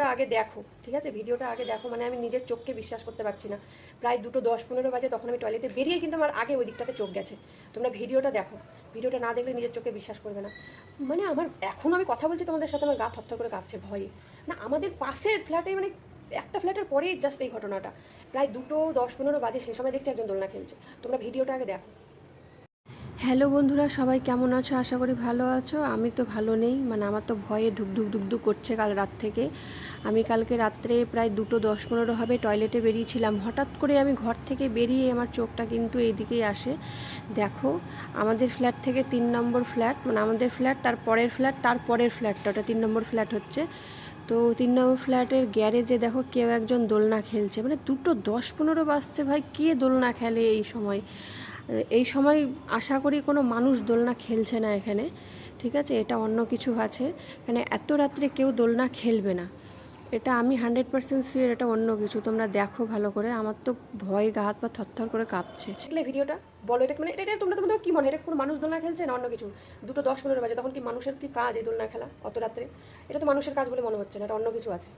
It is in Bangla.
ভিডিওটা আগে দেখো, ঠিক আছে? ভিডিওটা আগে দেখো, মানে আমি নিজের চোখকে বিশ্বাস করতে পারছি না। প্রায় 2:10-15 বাজে, তখন আমি টয়লেটে বেরিয়ে কিন্তু আমার আগে ওই দিকটাতে চোখ গেছে। তোমরা ভিডিওটা দেখো, ভিডিওটা না দেখলে নিজের চোখে বিশ্বাস করবে না। মানে আমার এখন আমি কথা বলছি তোমাদের সাথে, আমার গা থরথর করে কাঁপছে ভয়ে। না, আমাদের পাশের ফ্ল্যাটে, মানে একটা ফ্ল্যাটের পরেই জাস্ট এই ঘটনাটা। প্রায় 2:10-15 বাজে, সেই সময় দেখছি একজন দোলনা খেলছে। তোমরা ভিডিওটা আগে দেখো। হ্যালো বন্ধুরা, সবাই কেমন আছো? আশা করি ভালো আছো। আমি তো ভালো নেই, মানে আমার তো ভয়ে ধুকধুক করছে কাল রাত থেকে। আমি কালকে রাত্রে প্রায় 2:10-15 হবে টয়লেটে বেরিয়েছিলাম। হঠাৎ করে আমি ঘর থেকে বেরিয়ে আমার চোখটা কিন্তু এইদিকেই আসে। দেখো, আমাদের ফ্ল্যাট থেকে 3 নম্বর ফ্ল্যাট, মানে আমাদের ফ্ল্যাট, তার পরের ফ্ল্যাট, তার পরের ফ্ল্যাটটা, ওটা 3 নম্বর ফ্ল্যাট হচ্ছে। তো 3 নম্বর ফ্ল্যাটের গ্যারেজে দেখো কেউ একজন দোলনা খেলছে। মানে 2:10-15 বাজছে, ভাই কে দোলনা খেলে এই সময়? এই সময় আশা করি কোনো মানুষ দোলনা খেলছে না এখানে, ঠিক আছে? এটা অন্য কিছু আছে। এখানে এত রাত্রে কেউ দোলনা খেলবে না, এটা আমি 100% শিওর। এটা অন্য কিছু, তোমরা দেখো ভালো করে। আমার তো ভয়ে গা হাত পা থরথর করে কাঁপছে। দেখলে ভিডিওটা, বলো এটা মানে এটা তোমরা তোমাদের কি মনে হয়, এটা কোনো মানুষ দোলনা খেলছে না অন্য কিছু? 2:10-15 বাজে, তখন কি মানুষের কি কাজ এই দোলনা খেলা অত রাত্রে? এটা তো মানুষের কাজ বলে মনে হচ্ছে না, এটা অন্য কিছু আছে।